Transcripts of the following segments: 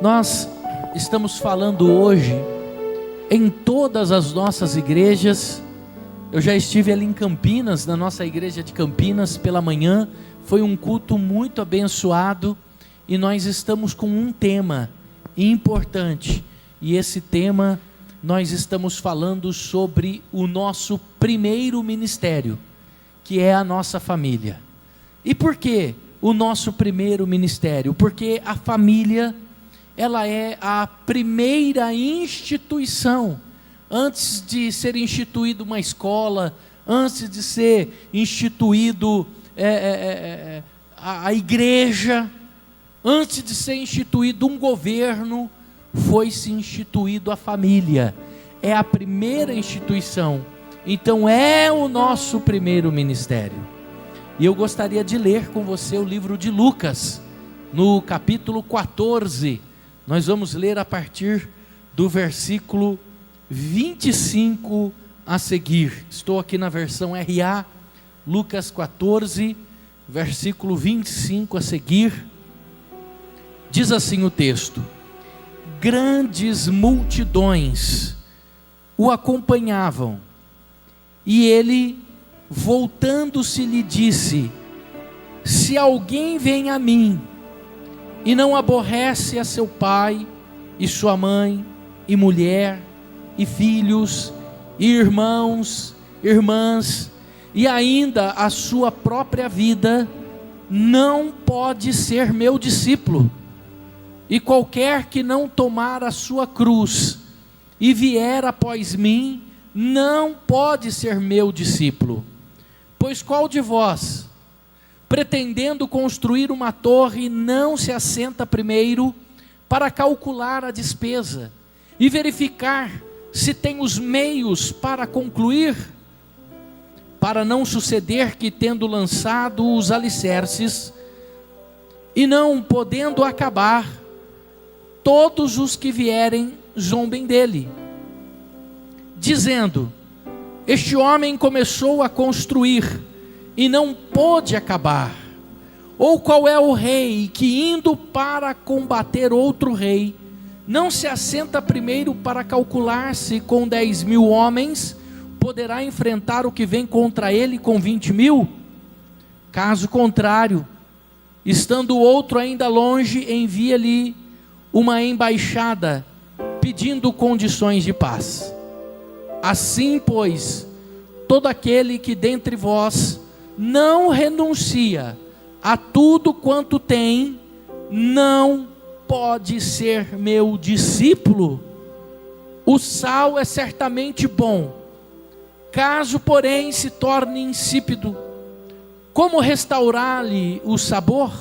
Nós estamos falando hoje em todas as nossas igrejas. Eu já estive ali em Campinas, na nossa igreja de Campinas, pela manhã. Foi um culto muito abençoado e nós estamos com um tema importante. E esse tema, nós estamos falando sobre o nosso primeiro ministério, que é a nossa família. E por que o nosso primeiro ministério? Porque a família, ela é a primeira instituição. Antes de ser instituído uma escola, antes de ser instituído a igreja, antes de ser instituído um governo, foi-se instituído a família. É a primeira instituição. Então é o nosso primeiro ministério. E eu gostaria de ler com você o livro de Lucas, no capítulo 14. Nós vamos ler a partir do versículo 25 a seguir. Estou aqui na versão RA, Lucas 14, versículo 25 a seguir. Diz assim o texto: grandes multidões o acompanhavam, e ele, voltando-se, lhe disse: se alguém vem a mim e não aborrece a seu pai e sua mãe e mulher e filhos e irmãos, irmãs e ainda a sua própria vida, não pode ser meu discípulo. E qualquer que não tomar a sua cruz e vier após mim, não pode ser meu discípulo. Pois qual de vós, pretendendo construir uma torre, não se assenta primeiro para calcular a despesa e verificar se tem os meios para concluir? Para não suceder que, tendo lançado os alicerces e não podendo acabar, todos os que vierem zombem dele, dizendo: este homem começou a construir e não pôde acabar. Ou qual é o rei que, indo para combater outro rei, não se assenta primeiro para calcular se com 10.000 homens poderá enfrentar o que vem contra ele com 20.000? Caso contrário, estando o outro ainda longe, envia-lhe uma embaixada pedindo condições de paz. Assim, pois, todo aquele que dentre vós não renuncia a tudo quanto tem, não pode ser meu discípulo. O sal é certamente bom, caso porém se torne insípido, como restaurar-lhe o sabor?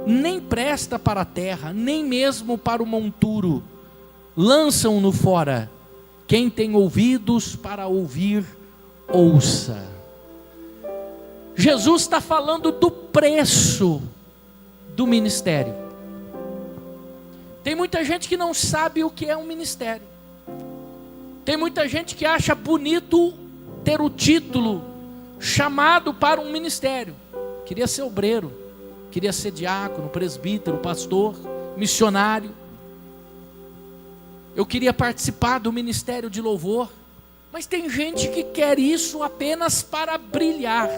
Nem presta para a terra, nem mesmo para o monturo. Lançam-no fora. Quem tem ouvidos para ouvir, ouça. Jesus está falando do preço do ministério. Tem muita gente que não sabe o que é um ministério. Tem muita gente que acha bonito ter o título chamado para um ministério. Queria ser obreiro, queria ser diácono, presbítero, pastor, missionário. Eu queria participar do ministério de louvor. Mas tem gente que quer isso apenas para brilhar,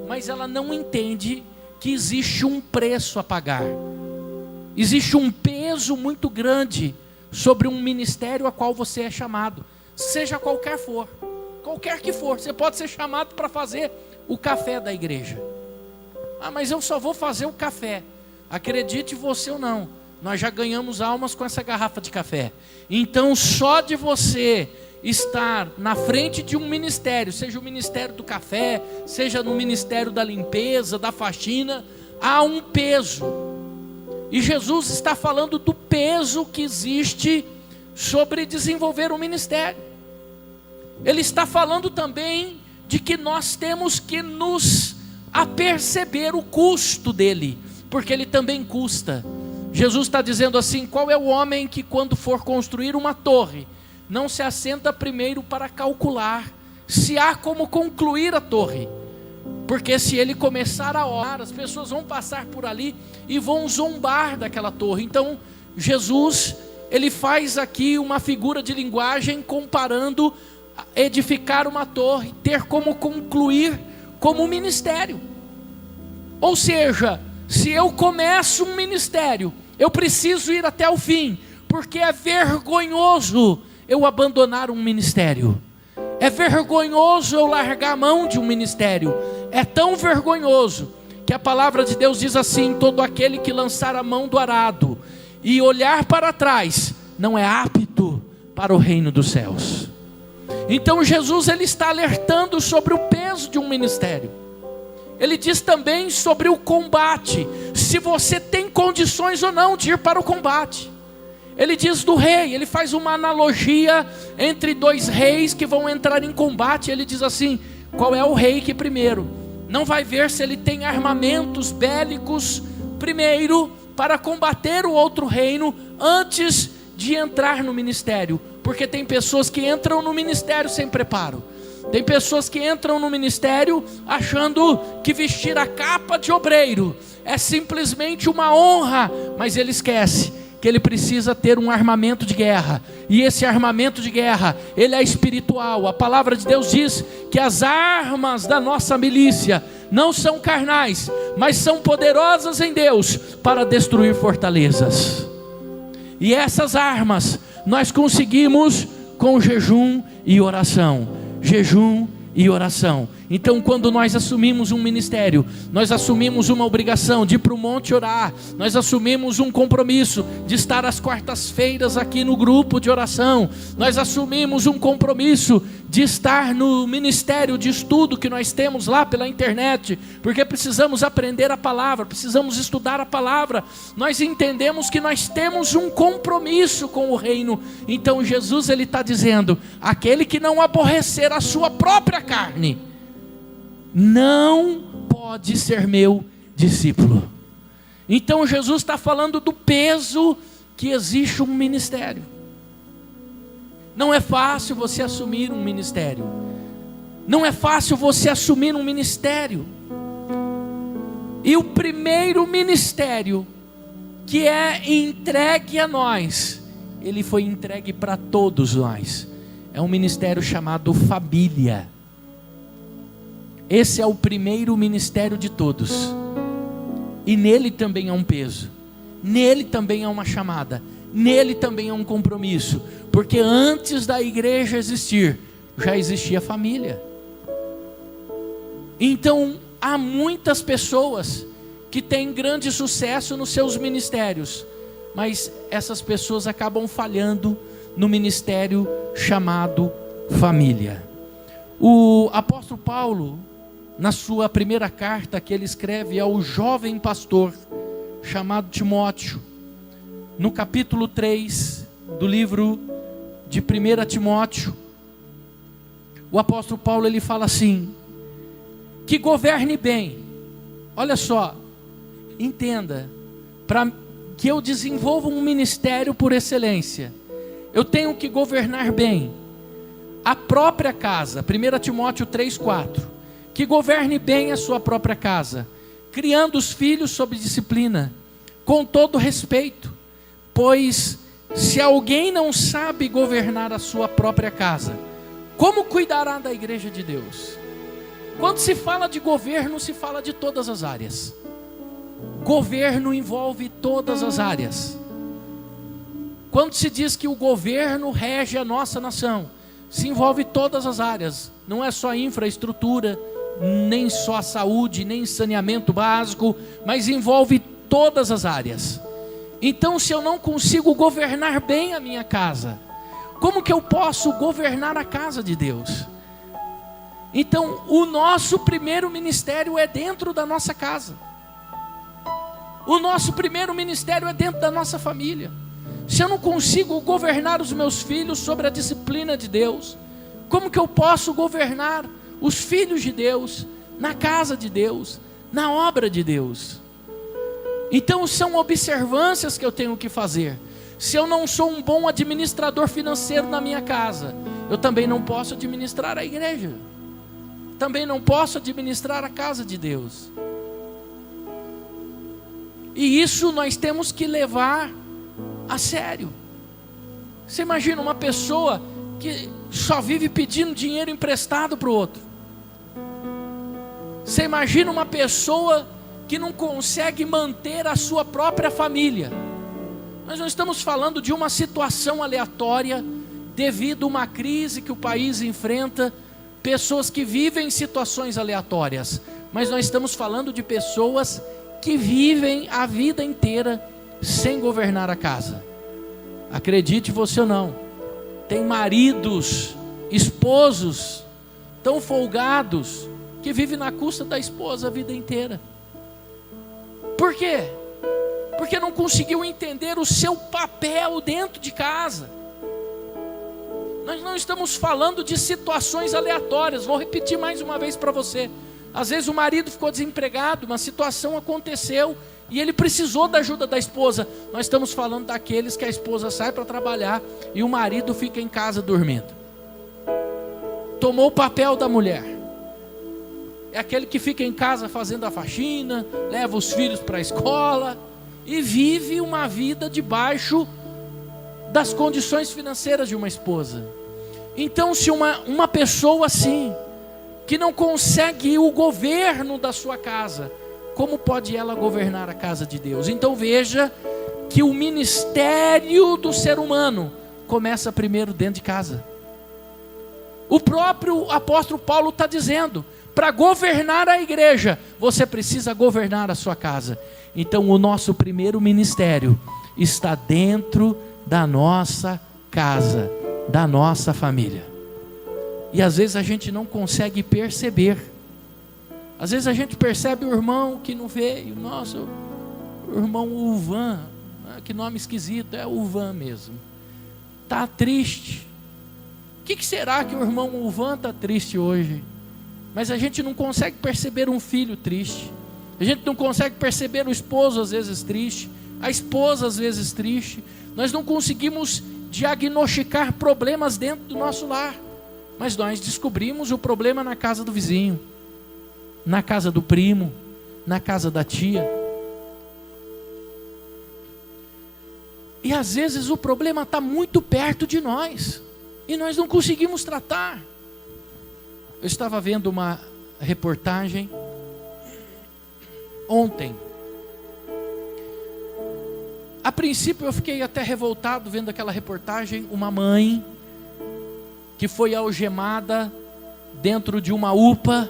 mas ela não entende que existe um preço a pagar. Existe um peso muito grande sobre um ministério a qual você é chamado, seja qualquer que for. Você pode ser chamado para fazer o café da igreja. Ah, mas eu só vou fazer o café. Acredite você ou não, nós já ganhamos almas com essa garrafa de café. Então só de você estar na frente de um ministério, seja o ministério do café, seja no ministério da limpeza, da faxina, há um peso. E Jesus está falando do peso que existe sobre desenvolver um ministério. Ele está falando também de que nós temos que nos aperceber o custo dele, porque ele também custa. Jesus está dizendo assim: qual é o homem que, quando for construir uma torre, não se assenta primeiro para calcular se há como concluir a torre? Porque se ele começar a obra, as pessoas vão passar por ali e vão zombar daquela torre. Então Jesus, ele faz aqui uma figura de linguagem comparando edificar uma torre, ter como concluir como um ministério. Ou seja, se eu começo um ministério, eu preciso ir até o fim, porque é vergonhoso eu abandonar um ministério. É vergonhoso eu largar a mão de um ministério. É tão vergonhoso que a palavra de Deus diz assim: todo aquele que lançar a mão do arado e olhar para trás, não é apto para o reino dos céus. Então Jesus, ele está alertando sobre o peso de um ministério. Ele diz também sobre o combate, se você tem condições ou não de ir para o combate. Ele diz do rei, ele faz uma analogia entre dois reis que vão entrar em combate. Ele diz assim: qual é o rei que primeiro não vai ver se ele tem armamentos bélicos primeiro para combater o outro reino antes de entrar no ministério? Porque tem pessoas que entram no ministério sem preparo. Tem pessoas que entram no ministério achando que vestir a capa de obreiro é simplesmente uma honra, mas ele esquece que ele precisa ter um armamento de guerra, e esse armamento de guerra, ele é espiritual. A palavra de Deus diz que as armas da nossa milícia não são carnais, mas são poderosas em Deus para destruir fortalezas. E essas armas nós conseguimos com jejum e oração. Jejum e oração. Então, quando nós assumimos um ministério, nós assumimos uma obrigação de ir para o monte orar, nós assumimos um compromisso de estar às quartas-feiras aqui no grupo de oração, nós assumimos um compromisso de estar no ministério de estudo que nós temos lá pela internet, porque precisamos aprender a palavra, precisamos estudar a palavra. Nós entendemos que nós temos um compromisso com o reino. Então Jesus, ele está dizendo: aquele que não aborrecer a sua própria carne não pode ser meu discípulo. Então Jesus está falando do peso que existe um ministério. Não é fácil você assumir um ministério. Não é fácil você assumir um ministério. E o primeiro ministério que é entregue a nós, ele foi entregue para todos nós. É um ministério chamado família. Esse é o primeiro ministério de todos. E nele também há um peso. Nele também há uma chamada. Nele também há um compromisso. Porque antes da igreja existir, já existia família. Então, há muitas pessoas que têm grande sucesso nos seus ministérios, mas essas pessoas acabam falhando no ministério chamado família. O apóstolo Paulo, na sua primeira carta que ele escreve ao jovem pastor chamado Timóteo, no capítulo 3 do livro de 1 Timóteo, o apóstolo Paulo, ele fala assim: que governe bem. Olha só, entenda, para que eu desenvolva um ministério por excelência, eu tenho que governar bem a própria casa. 1 Timóteo 3,4. Que governe bem a sua própria casa, criando os filhos sob disciplina, com todo respeito. Pois se alguém não sabe governar a sua própria casa, como cuidará da igreja de Deus? Quando se fala de governo, se fala de todas as áreas. Governo envolve todas as áreas. Quando se diz que o governo rege a nossa nação, se envolve todas as áreas. Não é só infraestrutura, nem só a saúde, nem saneamento básico, mas envolve todas as áreas. Então, se eu não consigo governar bem a minha casa, como que eu posso governar a casa de Deus? Então, o nosso primeiro ministério é dentro da nossa casa. O nosso primeiro ministério é dentro da nossa família. Se eu não consigo governar os meus filhos sobre a disciplina de Deus, como que eu posso governar os filhos de Deus, na casa de Deus, na obra de Deus? Então são observâncias que eu tenho que fazer. Se eu não sou um bom administrador financeiro na minha casa, eu também não posso administrar a igreja, também não posso administrar a casa de Deus. E isso nós temos que levar a sério. Você imagina uma pessoa que só vive pedindo dinheiro emprestado para o outro. Você imagina uma pessoa que não consegue manter a sua própria família. Nós não estamos falando de uma situação aleatória devido a uma crise que o país enfrenta, pessoas que vivem situações aleatórias, mas nós estamos falando de pessoas que vivem a vida inteira sem governar a casa. Acredite você ou não, tem maridos, esposos tão folgados que vivem na custa da esposa a vida inteira. Por quê? Porque não conseguiu entender o seu papel dentro de casa. Nós não estamos falando de situações aleatórias. Vou repetir mais uma vez para você. Às vezes o marido ficou desempregado, uma situação aconteceu e ele precisou da ajuda da esposa. Nós estamos falando daqueles que a esposa sai para trabalhar e o marido fica em casa dormindo. Tomou o papel da mulher. É aquele que fica em casa fazendo a faxina, leva os filhos para a escola e vive uma vida debaixo das condições financeiras de uma esposa. Então, se uma pessoa assim, que não consegue o governo da sua casa, como pode ela governar a casa de Deus? Então veja que o ministério do ser humano começa primeiro dentro de casa. O próprio apóstolo Paulo está dizendo, para governar a igreja, você precisa governar a sua casa. Então o nosso primeiro ministério está dentro da nossa casa, da nossa família. E às vezes a gente não consegue perceber. Às vezes a gente percebe o irmão que não veio. Nossa, o irmão Uvan, que nome esquisito, é Uvan mesmo. Está triste. O que será que o irmão Uvan está triste hoje? Mas a gente não consegue perceber um filho triste. A gente não consegue perceber o esposo às vezes triste, a esposa às vezes triste. Nós não conseguimos diagnosticar problemas dentro do nosso lar. Mas nós descobrimos o problema na casa do vizinho, na casa do primo, na casa da tia. E às vezes o problema está muito perto de nós e nós não conseguimos tratar. Eu estava vendo uma reportagem ontem. A princípio eu fiquei até revoltado vendo aquela reportagem. Uma mãe que foi algemada dentro de uma UPA,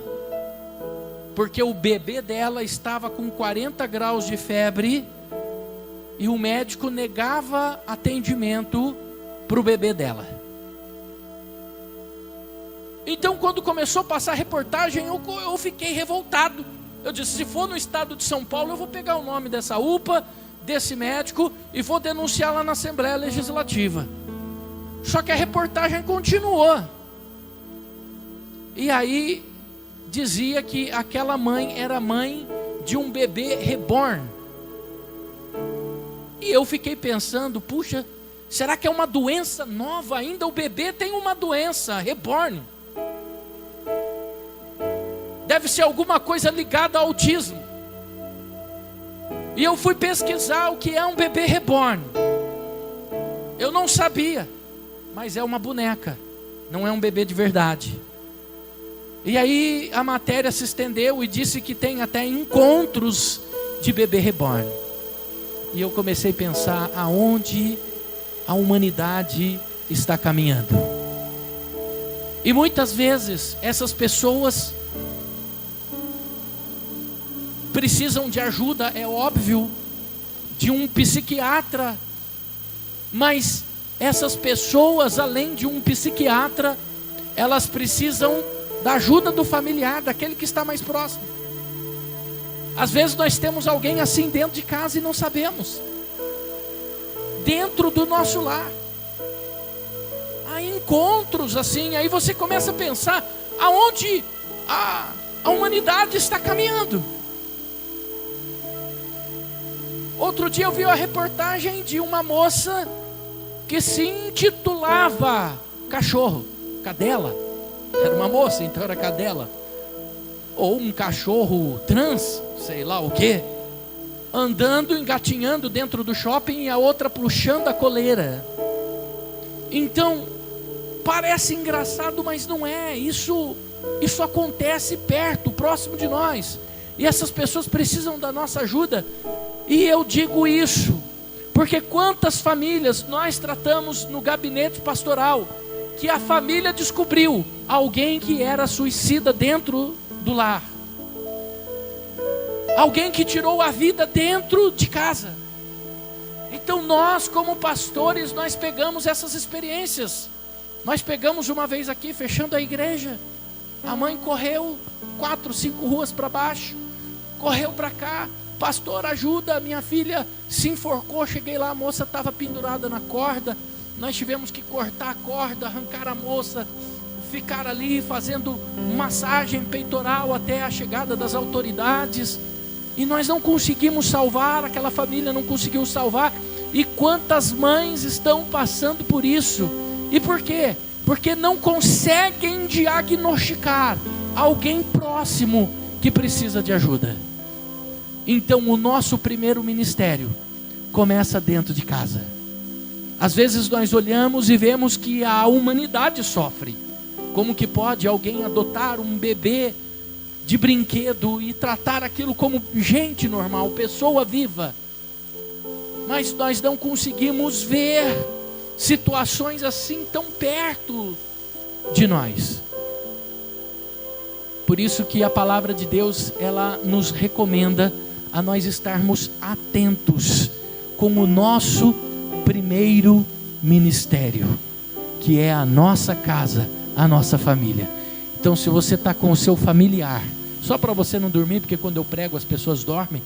porque o bebê dela estava com 40 graus de febre, e o médico negava atendimento para o bebê dela. Então quando começou a passar a reportagem, eu fiquei revoltado. Eu disse, se for no estado de São Paulo, eu vou pegar o nome dessa UPA, desse médico, e vou denunciar lá na Assembleia Legislativa. Só que a reportagem continuou. E aí dizia que aquela mãe era mãe de um bebê reborn. E eu fiquei pensando, puxa, será que é uma doença nova ainda? O bebê tem uma doença reborn. Deve ser alguma coisa ligada ao autismo. E eu fui pesquisar o que é um bebê reborn. Eu não sabia. Mas é uma boneca, não é um bebê de verdade. E aí a matéria se estendeu e disse que tem até encontros de bebê reborn. E eu comecei a pensar aonde a humanidade está caminhando. E muitas vezes essas pessoas precisam de ajuda, é óbvio, de um psiquiatra, mas essas pessoas, além de um psiquiatra, elas precisam da ajuda do familiar, daquele que está mais próximo. Às vezes nós temos alguém assim dentro de casa e não sabemos. Dentro do nosso lar. Há encontros assim, aí você começa a pensar aonde a humanidade está caminhando. Outro dia eu vi a reportagem de uma moça que se intitulava cachorro, cadela. Era uma moça, então era cadela. Ou um cachorro trans, sei lá o quê. andando, engatinhando dentro do shopping, e a outra puxando a coleira. Então, parece engraçado, mas não é. Isso acontece perto, próximo de nós. E essas pessoas precisam da nossa ajuda. E eu digo isso porque quantas famílias nós tratamos no gabinete pastoral, que a família descobriu alguém que era suicida dentro do lar, alguém que tirou a vida dentro de casa. Então nós, como pastores, nós pegamos essas experiências. Nós pegamos uma vez aqui, fechando a igreja, a mãe correu 4, 5 ruas para baixo, correu para cá: pastor, ajuda, minha filha se enforcou. Cheguei lá, a moça estava pendurada na corda. Nós tivemos que cortar a corda, arrancar a moça, ficar ali fazendo massagem peitoral até a chegada das autoridades. E nós não conseguimos salvar, aquela família não conseguiu salvar. E quantas mães estão passando por isso? E por quê? Porque não conseguem diagnosticar alguém próximo que precisa de ajuda. Então o nosso primeiro ministério começa dentro de casa. Às vezes nós olhamos e vemos que a humanidade sofre. Como que pode alguém adotar um bebê de brinquedo e tratar aquilo como gente normal, pessoa viva? Mas nós não conseguimos ver situações assim tão perto de nós. Por isso que a palavra de Deus, ela nos recomenda a nós estarmos atentos com o nosso primeiro ministério, que é a nossa casa, a nossa família. Então, se você está com o seu familiar, só para você não dormir, porque quando eu prego as pessoas dormem,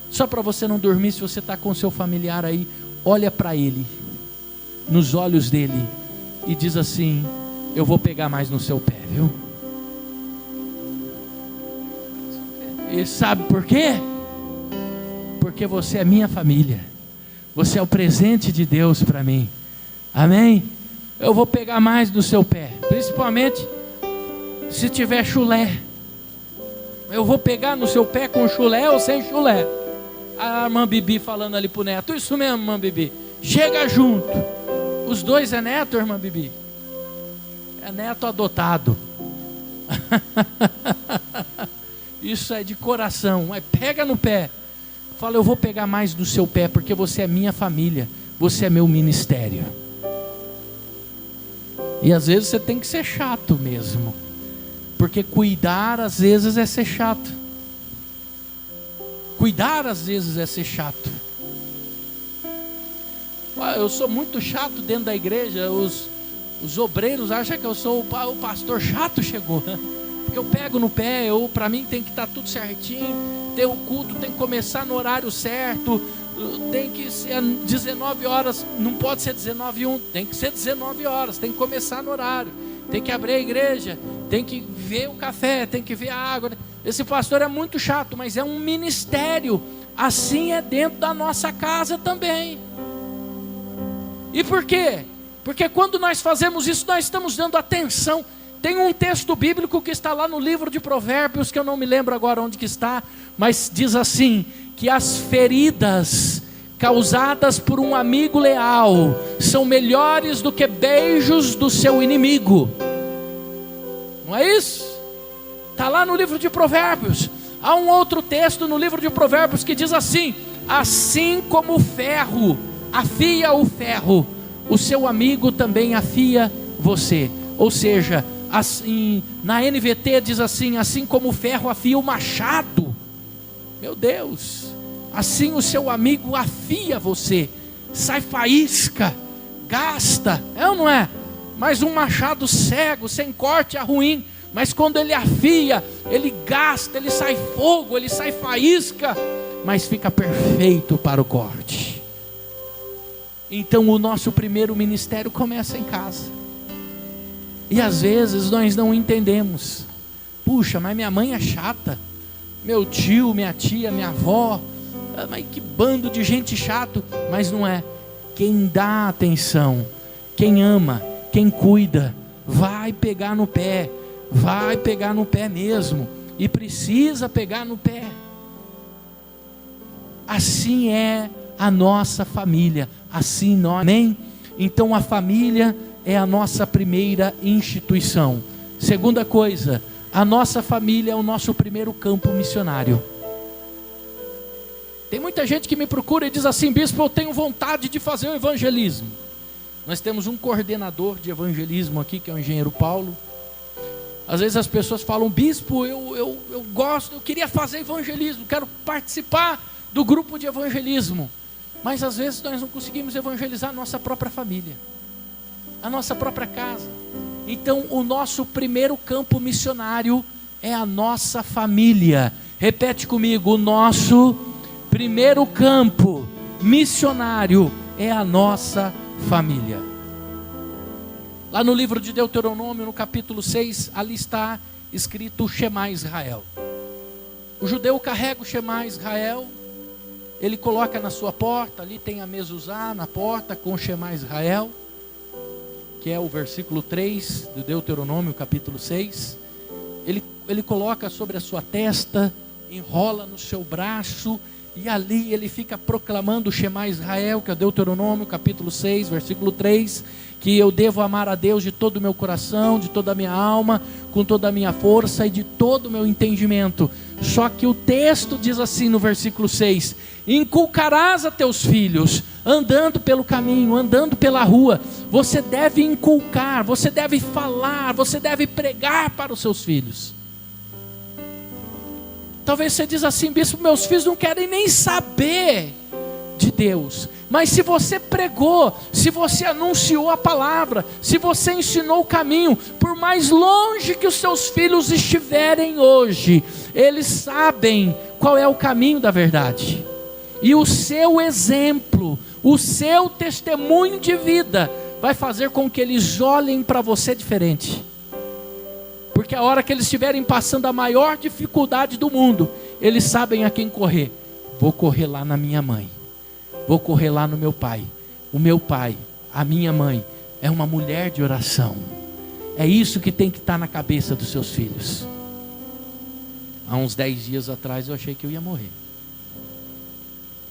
só para você não dormir, se você está com o seu familiar aí, olha para ele, nos olhos dele, e diz assim: eu vou pegar mais no seu pé, viu? E sabe por quê? Porque você é minha família, você é o presente de Deus para mim, amém? Eu vou pegar mais no seu pé, principalmente se tiver chulé. Eu vou pegar no seu pé com chulé ou sem chulé. A irmã Bibi falando ali pro neto: isso mesmo, irmã Bibi, chega junto. Os dois é neto, irmã Bibi? É neto adotado. Isso é de coração. Mas pega no pé. Fala: eu vou pegar mais do seu pé, porque você é minha família, você é meu ministério. E às vezes você tem que ser chato mesmo, porque cuidar às vezes é ser chato. Cuidar às vezes é ser chato. Eu sou muito chato dentro da igreja. Os obreiros acham que eu sou o pastor chato. Chegou, porque eu pego no pé. Para mim tem que estar tudo certinho. O culto tem que começar no horário certo. Tem que ser 19 horas. Não pode ser 19h01. Tem que ser 19 horas. Tem que começar no horário. Tem que abrir a igreja. Tem que ver o café. Tem que ver a água. Esse pastor é muito chato, mas é um ministério. Assim é dentro da nossa casa também. E por quê? Porque quando nós fazemos isso, nós estamos dando atenção. Tem um texto bíblico que está lá no livro de Provérbios, que eu não me lembro agora onde que está, mas diz assim, que as feridas causadas por um amigo leal são melhores do que beijos do seu inimigo. Não é isso? Está lá no livro de Provérbios. Há um outro texto no livro de Provérbios que diz assim: assim como o ferro afia o ferro, o seu amigo também afia você. Ou seja, assim, na NVT diz assim: assim como o ferro afia o machado. Meu Deus, assim o seu amigo afia você, sai faísca, gasta, é ou não é? Mas um machado cego, sem corte, é ruim. Mas quando ele afia, ele gasta, ele sai fogo, ele sai faísca, mas fica perfeito para o corte. Então o nosso primeiro ministério começa em casa. E às vezes nós não entendemos. Puxa, mas minha mãe é chata, meu tio, minha tia, minha avó, mas que bando de gente chato. Mas não é. Quem dá atenção, quem ama, quem cuida, vai pegar no pé. Vai pegar no pé mesmo. E precisa pegar no pé. assim é a nossa família, assim nós, amém? Então a família é a nossa primeira instituição. Segunda coisa, a nossa família é o nosso primeiro campo missionário. Tem muita gente que me procura e diz assim: bispo, eu tenho vontade de fazer o evangelismo. Nós temos um coordenador de evangelismo aqui, que é o engenheiro Paulo. Às vezes as pessoas falam: bispo, eu gosto, eu queria fazer evangelismo, quero participar do grupo de evangelismo. Mas às vezes nós não conseguimos evangelizar a nossa própria família, a nossa própria casa. Então o nosso primeiro campo missionário é a nossa família. Repete comigo: o nosso primeiro campo missionário é a nossa família. Lá no livro de Deuteronômio, no capítulo 6, ali está escrito o Shema Israel. O judeu carrega o Shema Israel, ele coloca na sua porta, ali tem a mezuzá na porta com o Shema Israel, que é o versículo 3 do Deuteronômio, capítulo 6. Ele coloca sobre a sua testa, enrola no seu braço, e ali ele fica proclamando o Shema Israel, que é o Deuteronômio, capítulo 6, versículo 3, que eu devo amar a Deus de todo o meu coração, de toda a minha alma, com toda a minha força e de todo o meu entendimento. Só que o texto diz assim no versículo 6: inculcarás a teus filhos, andando pelo caminho, andando pela rua. Você deve inculcar, você deve falar, você deve pregar para os seus filhos. Talvez você diz assim: bispo, meus filhos não querem nem saber de Deus. Mas se você pregou, se você anunciou a palavra, se você ensinou o caminho, por mais longe que os seus filhos estiverem hoje, eles sabem qual é o caminho da verdade. E o seu exemplo, o seu testemunho de vida vai fazer com que eles olhem para você diferente. Porque a hora que eles estiverem passando a maior dificuldade do mundo, eles sabem a quem correr. Vou correr lá na minha mãe, vou correr lá no meu pai. O meu pai, a minha mãe, é uma mulher de oração. É isso que tem que estar na cabeça dos seus filhos. Há uns 10 dias atrás eu achei que eu ia morrer.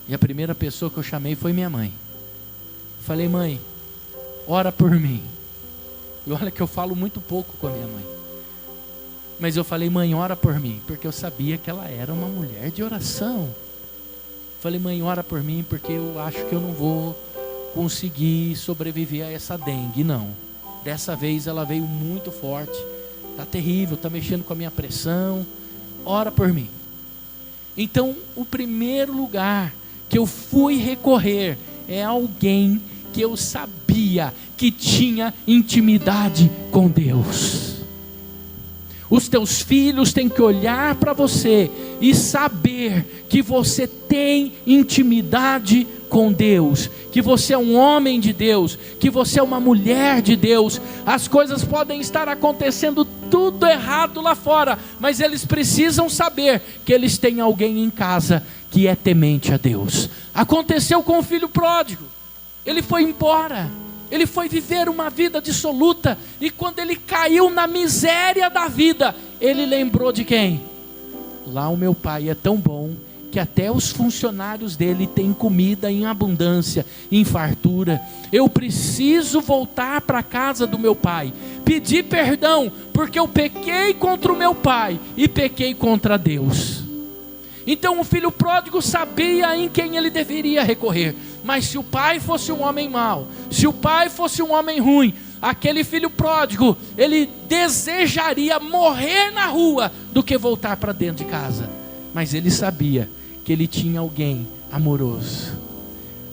E a primeira pessoa que eu chamei foi minha mãe. Falei: mãe, ora por mim. E olha que eu falo muito pouco com a minha mãe. Mas eu falei: mãe, ora por mim, porque eu sabia que ela era uma mulher de oração. Falei: mãe, ora por mim, porque eu acho que eu não vou conseguir sobreviver a essa dengue. Não, dessa vez ela veio muito forte, está terrível, está mexendo com a minha pressão, ora por mim. Então o primeiro lugar que eu fui recorrer é alguém que eu sabia que tinha intimidade com Deus. Os teus filhos têm que olhar para você e saber que você tem intimidade com Deus, que você é um homem de Deus, que você é uma mulher de Deus. As coisas podem estar acontecendo tudo errado lá fora, mas eles precisam saber que eles têm alguém em casa que é temente a Deus. Aconteceu com o filho pródigo. Ele foi embora, ele foi viver uma vida dissoluta, e quando ele caiu na miséria da vida, ele lembrou de quem? Lá o meu pai é tão bom, que até os funcionários dele têm comida em abundância, em fartura. Eu preciso voltar para a casa do meu pai, pedir perdão, porque eu pequei contra o meu pai, e pequei contra Deus. Então o filho pródigo sabia em quem ele deveria recorrer. Mas se o pai fosse um homem mau, se o pai fosse um homem ruim, aquele filho pródigo, ele desejaria morrer na rua do que voltar para dentro de casa. Mas ele sabia que ele tinha alguém amoroso.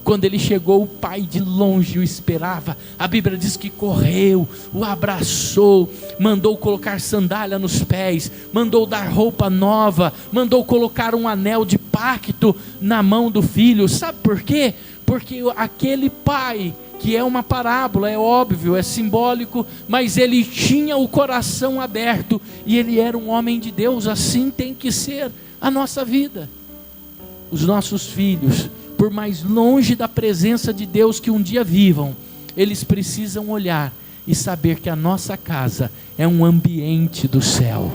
Quando ele chegou, o pai de longe o esperava. A Bíblia diz que correu, o abraçou, mandou colocar sandália nos pés, mandou dar roupa nova, mandou colocar um anel de pacto na mão do filho. Sabe por quê? Porque aquele pai, que é uma parábola, é óbvio, é simbólico, mas ele tinha o coração aberto, e ele era um homem de Deus. Assim tem que ser a nossa vida. Os nossos filhos, por mais longe da presença de Deus que um dia vivam, eles precisam olhar e saber que a nossa casa é um ambiente do céu,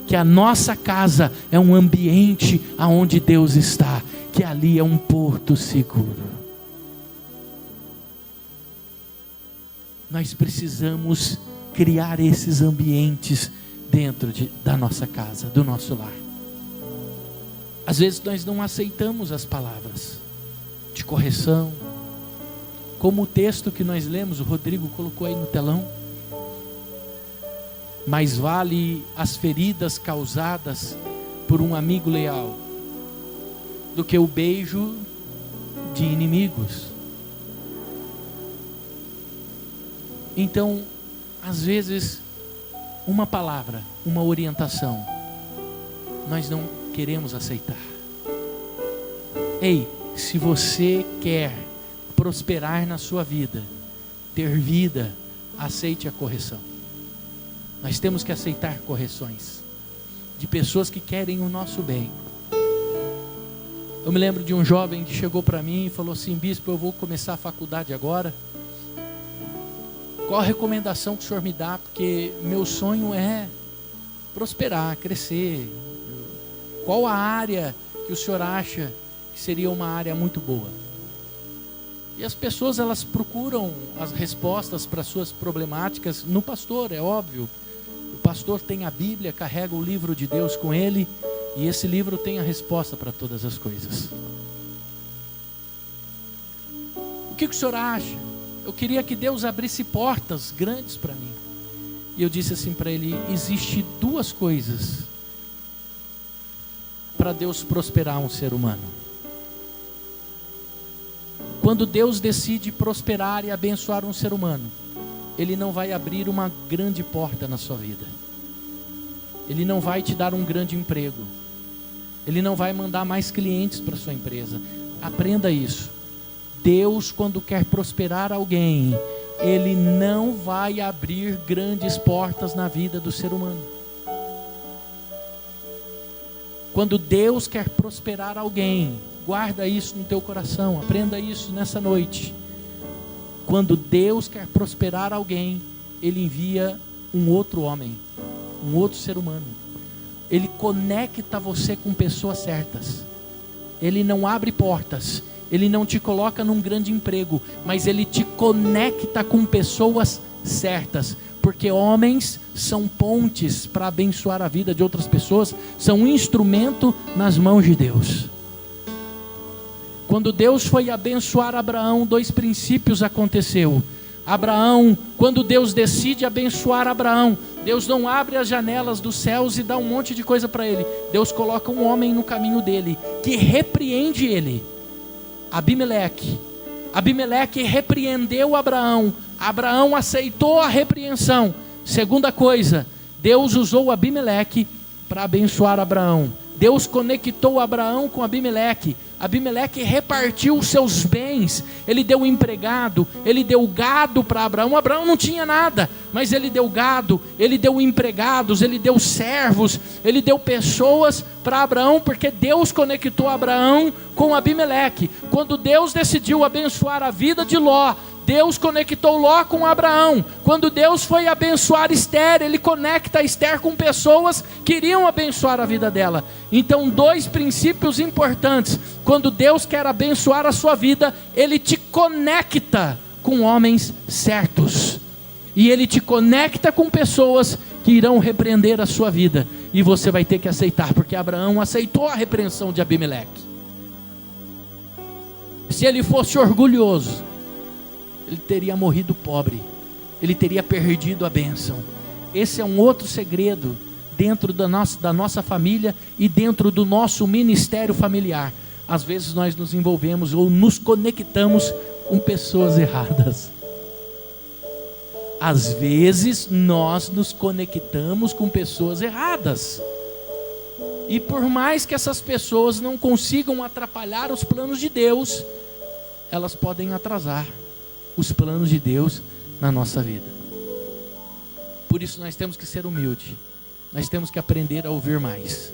que a nossa casa é um ambiente aonde Deus está. que ali é um porto seguro. Nós precisamos criar esses ambientes dentro da nossa casa, do nosso lar. Às vezes nós não aceitamos as palavras de correção, como o texto que nós lemos, o Rodrigo colocou aí no telão. Mais vale as feridas causadas por um amigo leal do que o beijo de inimigos. Então, às vezes, uma palavra, uma orientação, nós não queremos aceitar. Ei, se você quer prosperar na sua vida, ter vida, aceite a correção. Nós temos que aceitar correções de pessoas que querem o nosso bem. Eu me lembro de um jovem que chegou para mim e falou assim: bispo, eu vou começar a faculdade agora. Qual a recomendação que o senhor me dá? Porque meu sonho é prosperar, crescer. Qual a área que o senhor acha que seria uma área muito boa? E as pessoas, elas procuram as respostas para suas problemáticas no pastor, é óbvio. O pastor tem a Bíblia, carrega o livro de Deus com ele, e esse livro tem a resposta para todas as coisas. O que o senhor acha? Eu queria que Deus abrisse portas grandes para mim. E eu disse assim para ele: existe duas coisas para Deus prosperar um ser humano. Quando Deus decide prosperar e abençoar um ser humano, Ele não vai abrir uma grande porta na sua vida. Ele não vai te dar um grande emprego. Ele não vai mandar mais clientes para sua empresa. Aprenda isso. Deus, quando quer prosperar alguém, Ele não vai abrir grandes portas na vida do ser humano. Quando Deus quer prosperar alguém, guarda isso no teu coração, aprenda isso nessa noite. Quando Deus quer prosperar alguém, Ele envia um outro homem, um outro ser humano. Ele conecta você com pessoas certas. Ele não abre portas, Ele não te coloca num grande emprego, mas Ele te conecta com pessoas certas. Porque homens são pontes para abençoar a vida de outras pessoas, são um instrumento nas mãos de Deus. Quando Deus foi abençoar Abraão, dois princípios aconteceu. Abraão, quando Deus decide abençoar Abraão, Deus não abre as janelas dos céus e dá um monte de coisa para ele. Deus coloca um homem no caminho dele, que repreende ele. Abimeleque repreendeu Abraão. Abraão aceitou a repreensão. Segunda coisa, Deus usou Abimeleque para abençoar Abraão. Deus conectou Abraão com Abimeleque. Abimeleque repartiu os seus bens. Ele deu empregado, ele deu gado para Abraão. Abraão não tinha nada, mas ele deu gado, ele deu empregados, ele deu servos, ele deu pessoas para Abraão, porque Deus conectou Abraão com Abimeleque. Quando Deus decidiu abençoar a vida de Ló, Deus conectou Ló com Abraão. Quando Deus foi abençoar Esther, Ele conecta Esther com pessoas que iriam abençoar a vida dela. Então, dois princípios importantes. Quando Deus quer abençoar a sua vida, Ele te conecta com homens certos. E Ele te conecta com pessoas que irão repreender a sua vida. E você vai ter que aceitar, porque Abraão aceitou a repreensão de Abimeleque. Se ele fosse orgulhoso, ele teria morrido pobre, ele teria perdido a bênção. Esse é um outro segredo dentro da nossa família e dentro do nosso ministério familiar. Às vezes nós nos envolvemos ou nos conectamos com pessoas erradas. Às vezes nós nos conectamos com pessoas erradas. E por mais que essas pessoas não consigam atrapalhar os planos de Deus, elas podem atrasar os planos de Deus na nossa vida. Por isso nós temos que ser humildes. Nós temos que aprender a ouvir mais.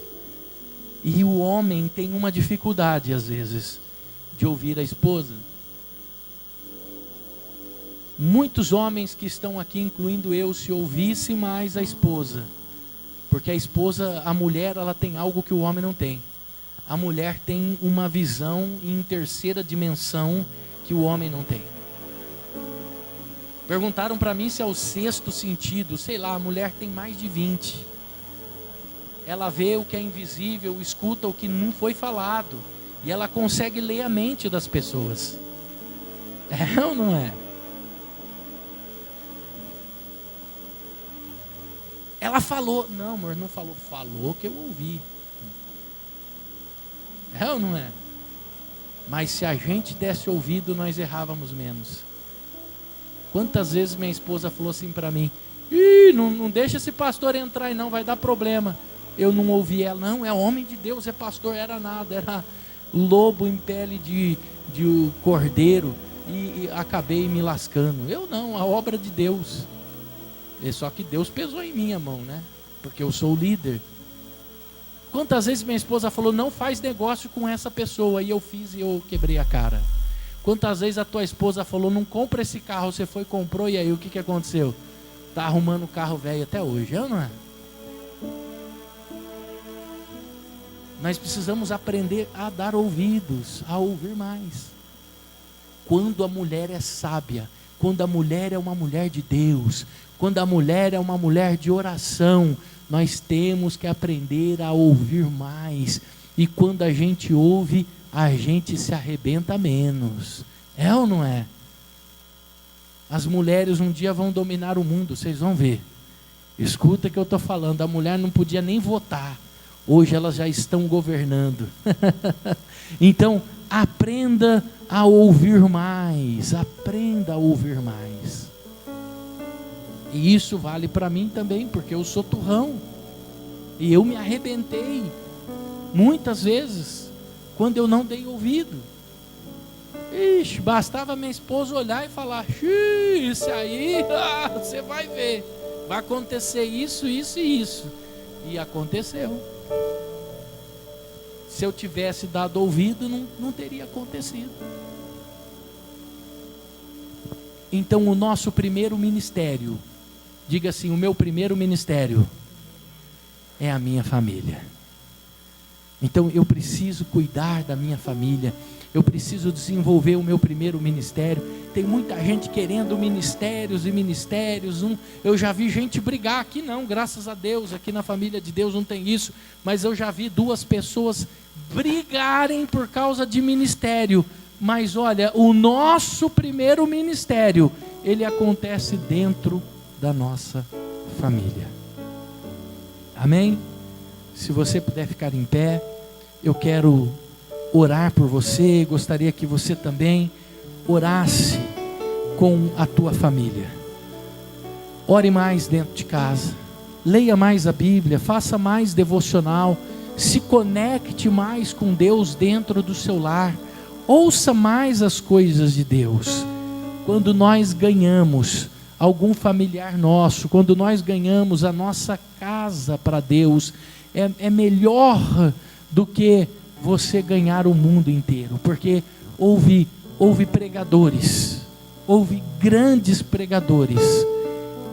E o homem tem uma dificuldade às vezes de ouvir a esposa. Muitos homens que estão aqui, incluindo eu, se ouvisse mais a esposa, porque a esposa, a mulher, ela tem algo que o homem não tem. a mulher tem uma visão em terceira dimensão que o homem não tem. Perguntaram para mim se é o sexto sentido, sei lá, a mulher tem mais de 20. Ela vê o que é invisível, escuta o que não foi falado, e ela consegue ler a mente das pessoas. É ou não é? Ela falou, não amor, não falou, falou que eu ouvi. É ou não é? Mas se a gente desse ouvido, nós errávamos menos. Quantas vezes minha esposa falou assim para mim, não deixa esse pastor entrar aí não, vai dar problema. Eu não ouvi ela, não, é homem de Deus, é pastor, era nada, era lobo em pele de cordeiro, e acabei me lascando. Eu não, a obra de Deus. Só que Deus pesou em minha mão, né? Porque eu sou o líder. Quantas vezes minha esposa falou, não faz negócio com essa pessoa, e eu fiz e eu quebrei a cara. Quantas vezes a tua esposa falou, não compra esse carro, você foi e comprou, e aí o que aconteceu? Está arrumando o carro velho até hoje, é ou não é? Nós precisamos aprender a dar ouvidos, a ouvir mais. Quando a mulher é sábia, quando a mulher é uma mulher de Deus, quando a mulher é uma mulher de oração, nós temos que aprender a ouvir mais. E quando a gente ouve, a gente se arrebenta menos. É ou não é? As mulheres um dia vão dominar o mundo, vocês vão ver. Escuta o que eu estou falando, a mulher não podia nem votar. Hoje elas já estão governando. Então, aprenda a ouvir mais. Aprenda a ouvir mais. E isso vale para mim também, porque eu sou turrão. E eu me arrebentei muitas vezes quando eu não dei ouvido. Ixi, bastava minha esposa olhar e falar, isso aí, você vai ver, vai acontecer isso, isso e isso. E aconteceu. Se eu tivesse dado ouvido, não teria acontecido. Então o nosso primeiro ministério, diga assim, o meu primeiro ministério é a minha família. Então eu preciso cuidar da minha família, eu preciso desenvolver o meu primeiro ministério. Tem muita gente querendo ministérios e ministérios, eu já vi gente brigar, aqui não, graças a Deus, aqui na família de Deus não tem isso, mas eu já vi duas pessoas brigarem por causa de ministério. Mas olha, o nosso primeiro ministério, ele acontece dentro da nossa família. Amém? Se você puder ficar em pé, eu quero orar por você, gostaria que você também orasse com a tua família. Ore mais dentro de casa, leia mais a Bíblia, faça mais devocional, se conecte mais com Deus dentro do seu lar, ouça mais as coisas de Deus. Quando nós ganhamos algum familiar nosso, quando nós ganhamos a nossa casa para Deus, é melhor do que você ganhar o mundo inteiro, porque houve pregadores, houve grandes pregadores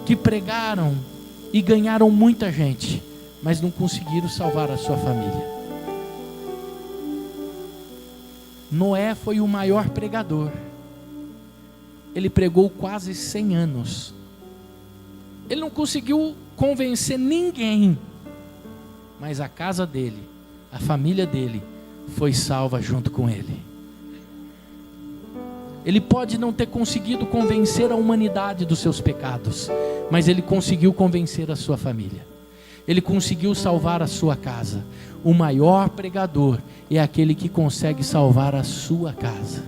que pregaram e ganharam muita gente, mas não conseguiram salvar a sua família. Noé foi o maior pregador, ele pregou quase 100 anos, ele não conseguiu convencer ninguém, mas a casa dele, a família dele, foi salva junto com ele. Ele pode não ter conseguido convencer a humanidade dos seus pecados, mas ele conseguiu convencer a sua família, ele conseguiu salvar a sua casa. O maior pregador é aquele que consegue salvar a sua casa.